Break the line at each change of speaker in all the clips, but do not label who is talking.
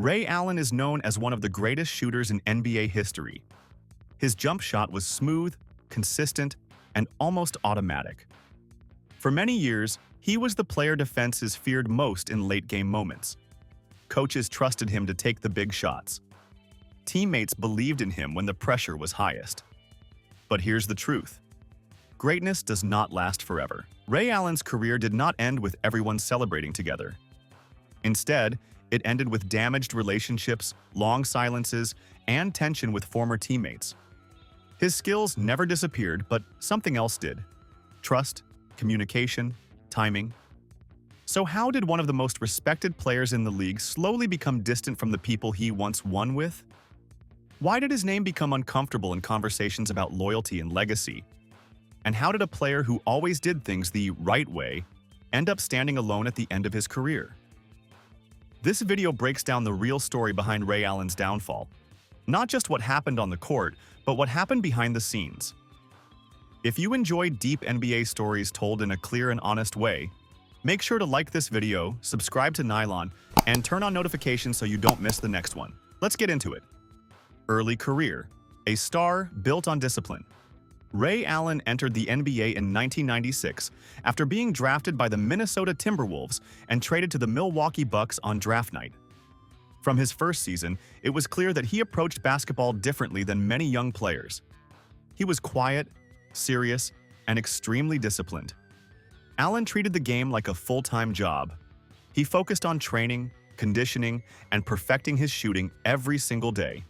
Ray Allen is known as one of the greatest shooters in NBA history. His jump shot was smooth, consistent, and almost automatic. For many years, he was the player defenses feared most in late-game moments. Coaches trusted him to take the big shots. Teammates believed in him when the pressure was highest. But here's the truth. Greatness does not last forever. Ray Allen's career did not end with everyone celebrating together. Instead, it ended with damaged relationships, long silences, and tension with former teammates. His skills never disappeared, but something else did. Trust, communication, timing. So how did one of the most respected players in the league slowly become distant from the people he once won with? Why did his name become uncomfortable in conversations about loyalty and legacy? And how did a player who always did things the right way end up standing alone at the end of his career? This video breaks down the real story behind Ray Allen's downfall. Not just what happened on the court, but what happened behind the scenes. If you enjoy deep NBA stories told in a clear and honest way, make sure to like this video, subscribe to Nylon, and turn on notifications so you don't miss the next one. Let's get into it. Early career. A star built on discipline. Ray Allen entered the NBA in 1996 after being drafted by the Minnesota Timberwolves and traded to the Milwaukee Bucks on draft night. From his first season, it was clear that he approached basketball differently than many young players. He was quiet, serious, and extremely disciplined. Allen treated the game like a full-time job. He focused on training, conditioning, and perfecting his shooting every single day.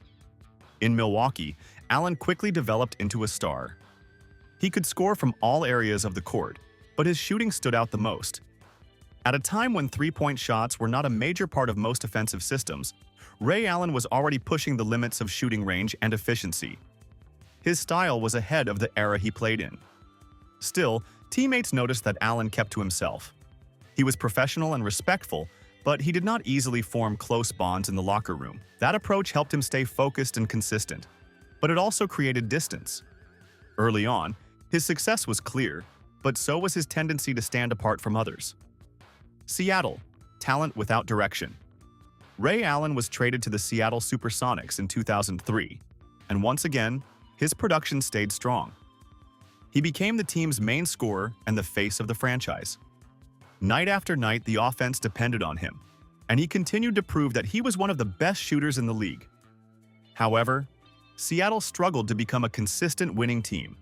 In Milwaukee, Allen quickly developed into a star. He could score from all areas of the court, but his shooting stood out the most. At a time when three-point shots were not a major part of most offensive systems, Ray Allen was already pushing the limits of shooting range and efficiency. His style was ahead of the era he played in. Still, teammates noticed that Allen kept to himself. He was professional and respectful, but he did not easily form close bonds in the locker room. That approach helped him stay focused and consistent, but it also created distance. Early on, his success was clear, but so was his tendency to stand apart from others. Seattle, talent without direction. Ray Allen was traded to the Seattle Supersonics in 2003, and once again, his production stayed strong. He became the team's main scorer and the face of the franchise. Night after night, the offense depended on him, and he continued to prove that he was one of the best shooters in the league. However, Seattle struggled to become a consistent winning team.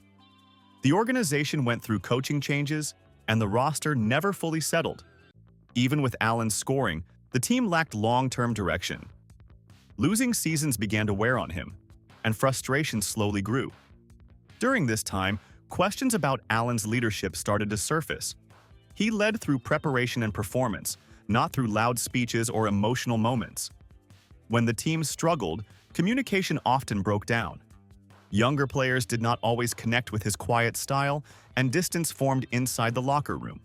The organization went through coaching changes, and the roster never fully settled. Even with Allen's scoring, the team lacked long-term direction. Losing seasons began to wear on him, and frustration slowly grew. During this time, questions about Allen's leadership started to surface. He led through preparation and performance, not through loud speeches or emotional moments. When the team struggled, communication often broke down. Younger players did not always connect with his quiet style, and distance formed inside the locker room.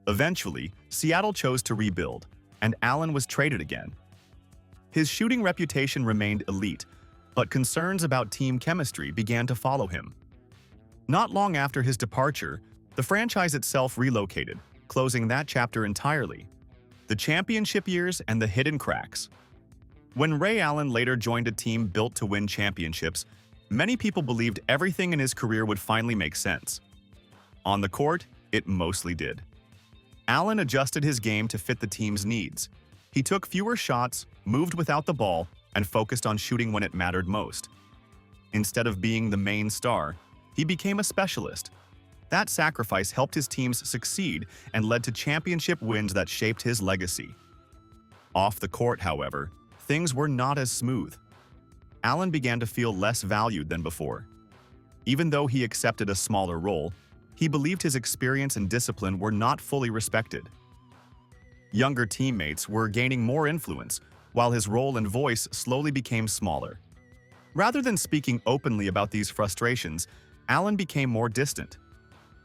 Eventually, Seattle chose to rebuild, and Allen was traded again. His shooting reputation remained elite, but concerns about team chemistry began to follow him. Not long after his departure, the franchise itself relocated, closing that chapter entirely. The championship years and the hidden cracks. When Ray Allen later joined a team built to win championships, many people believed everything in his career would finally make sense. On the court, it mostly did. Allen adjusted his game to fit the team's needs. He took fewer shots, moved without the ball, and focused on shooting when it mattered most. Instead of being the main star, he became a specialist. That sacrifice helped his teams succeed and led to championship wins that shaped his legacy. Off the court, however, things were not as smooth. Allen began to feel less valued than before. Even though he accepted a smaller role, he believed his experience and discipline were not fully respected. Younger teammates were gaining more influence, while his role and voice slowly became smaller. Rather than speaking openly about these frustrations, Allen became more distant.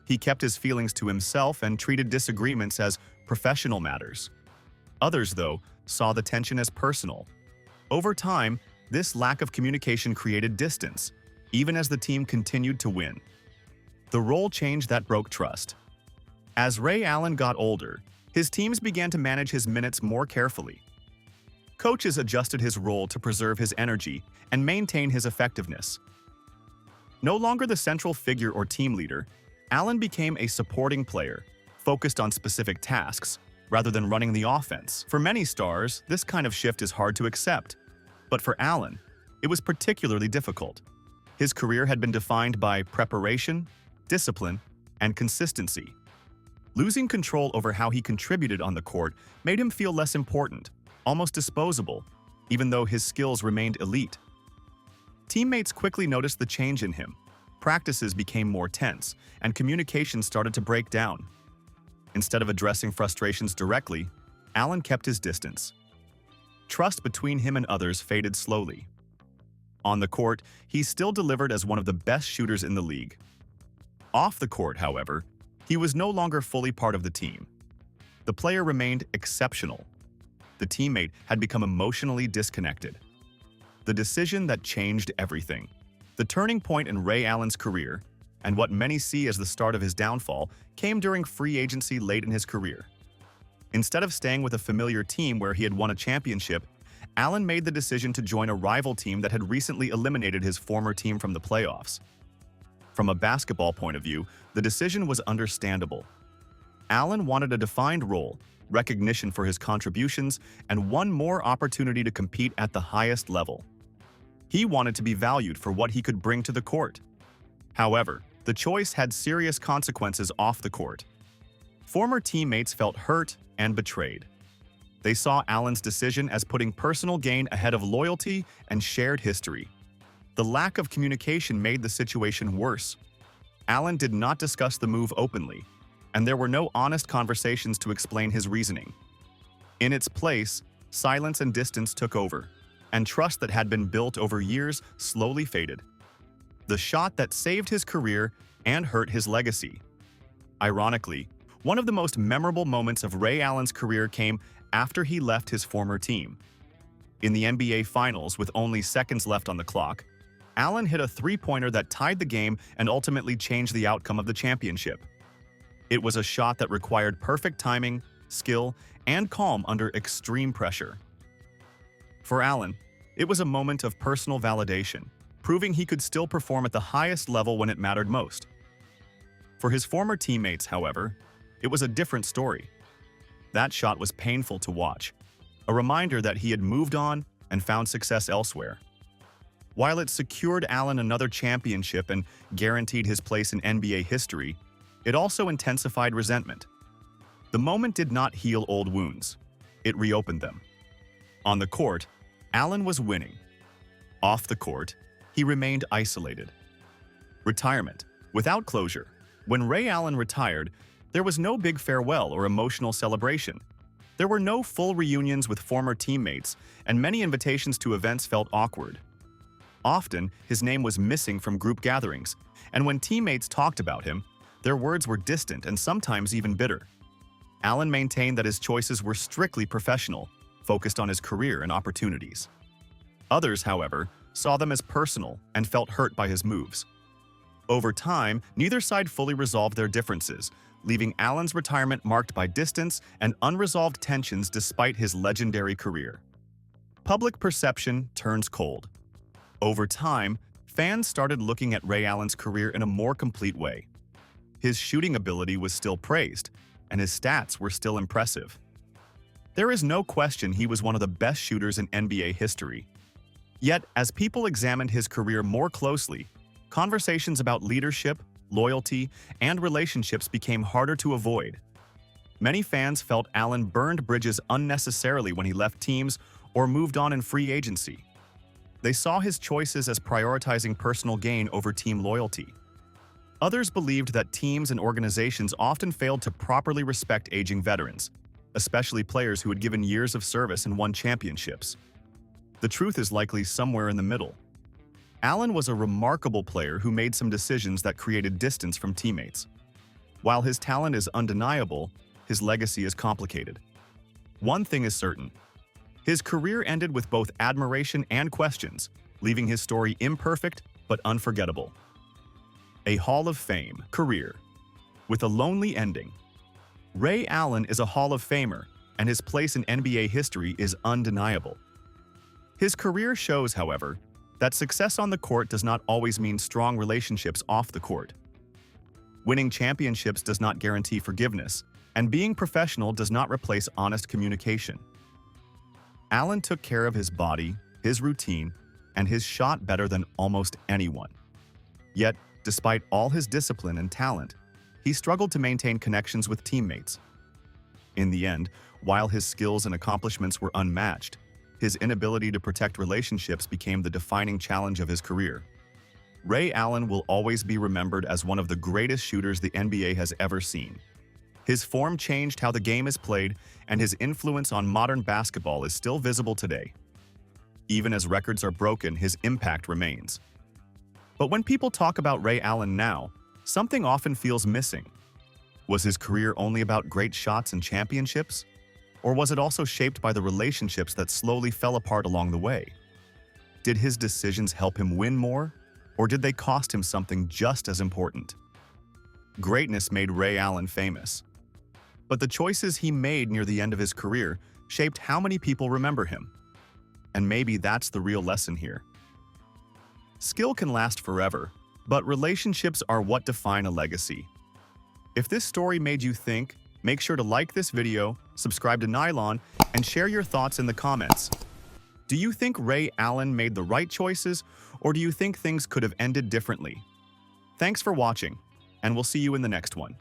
He kept his feelings to himself and treated disagreements as professional matters. Others, though, saw the tension as personal. Over time, this lack of communication created distance, even as the team continued to win. The role change that broke trust. As Ray Allen got older, his teams began to manage his minutes more carefully. Coaches adjusted his role to preserve his energy and maintain his effectiveness. No longer the central figure or team leader, Allen became a supporting player, focused on specific tasks, rather than running the offense. For many stars, this kind of shift is hard to accept. But for Allen, it was particularly difficult. His career had been defined by preparation, discipline, and consistency. Losing control over how he contributed on the court made him feel less important, almost disposable, even though his skills remained elite. Teammates quickly noticed the change in him. Practices became more tense, and communication started to break down. Instead of addressing frustrations directly, Allen kept his distance. Trust between him and others faded slowly. On the court, he still delivered as one of the best shooters in the league. Off the court, however, he was no longer fully part of the team. The player remained exceptional. The teammate had become emotionally disconnected. The decision that changed everything. The turning point in Ray Allen's career, and what many see as the start of his downfall, came during free agency late in his career. Instead of staying with a familiar team where he had won a championship, Allen made the decision to join a rival team that had recently eliminated his former team from the playoffs. From a basketball point of view, the decision was understandable. Allen wanted a defined role, recognition for his contributions, and one more opportunity to compete at the highest level. He wanted to be valued for what he could bring to the court. However, the choice had serious consequences off the court. Former teammates felt hurt and betrayed. They saw Allen's decision as putting personal gain ahead of loyalty and shared history. The lack of communication made the situation worse. Allen did not discuss the move openly, and there were no honest conversations to explain his reasoning. In its place, silence and distance took over, and trust that had been built over years slowly faded. The shot that saved his career and hurt his legacy. Ironically, one of the most memorable moments of Ray Allen's career came after he left his former team. In the NBA Finals, with only seconds left on the clock, Allen hit a three-pointer that tied the game and ultimately changed the outcome of the championship. It was a shot that required perfect timing, skill, and calm under extreme pressure. For Allen, it was a moment of personal validation, proving he could still perform at the highest level when it mattered most. For his former teammates, however, it was a different story. That shot was painful to watch, a reminder that he had moved on and found success elsewhere. While it secured Allen another championship and guaranteed his place in NBA history, it also intensified resentment. The moment did not heal old wounds. It reopened them. On the court, Allen was winning. Off the court, he remained isolated. Retirement, without closure. When Ray Allen retired, there was no big farewell or emotional celebration. There were no full reunions with former teammates, and many invitations to events felt awkward. Often, his name was missing from group gatherings, and when teammates talked about him, their words were distant and sometimes even bitter. Allen maintained that his choices were strictly professional, focused on his career and opportunities. Others, however, saw them as personal and felt hurt by his moves. Over time, neither side fully resolved their differences, leaving Allen's retirement marked by distance and unresolved tensions despite his legendary career. Public perception turns cold. Over time, fans started looking at Ray Allen's career in a more complete way. His shooting ability was still praised, and his stats were still impressive. There is no question he was one of the best shooters in NBA history. Yet, as people examined his career more closely, conversations about leadership, loyalty, and relationships became harder to avoid. Many fans felt Allen burned bridges unnecessarily when he left teams or moved on in free agency. They saw his choices as prioritizing personal gain over team loyalty. Others believed that teams and organizations often failed to properly respect aging veterans, especially players who had given years of service and won championships. The truth is likely somewhere in the middle. Allen was a remarkable player who made some decisions that created distance from teammates. While his talent is undeniable, his legacy is complicated. One thing is certain. His career ended with both admiration and questions, leaving his story imperfect but unforgettable. A Hall of Fame career with a lonely ending. Ray Allen is a Hall of Famer, and his place in NBA history is undeniable. His career shows, however, that success on the court does not always mean strong relationships off the court. Winning championships does not guarantee forgiveness, and being professional does not replace honest communication. Allen took care of his body, his routine, and his shot better than almost anyone. Yet, despite all his discipline and talent, he struggled to maintain connections with teammates. In the end, while his skills and accomplishments were unmatched, his inability to protect relationships became the defining challenge of his career. Ray Allen will always be remembered as one of the greatest shooters the NBA has ever seen. His form changed how the game is played, and his influence on modern basketball is still visible today. Even as records are broken, his impact remains. But when people talk about Ray Allen now, something often feels missing. Was his career only about great shots and championships? Or was it also shaped by the relationships that slowly fell apart along the way? Did his decisions help him win more? Or did they cost him something just as important? Greatness made Ray Allen famous. But the choices he made near the end of his career shaped how many people remember him. And maybe that's the real lesson here. Skill can last forever, but relationships are what define a legacy. If this story made you think, make sure to like this video, subscribe to Nylon, and share your thoughts in the comments. Do you think Ray Allen made the right choices, or do you think things could have ended differently? Thanks for watching, and we'll see you in the next one.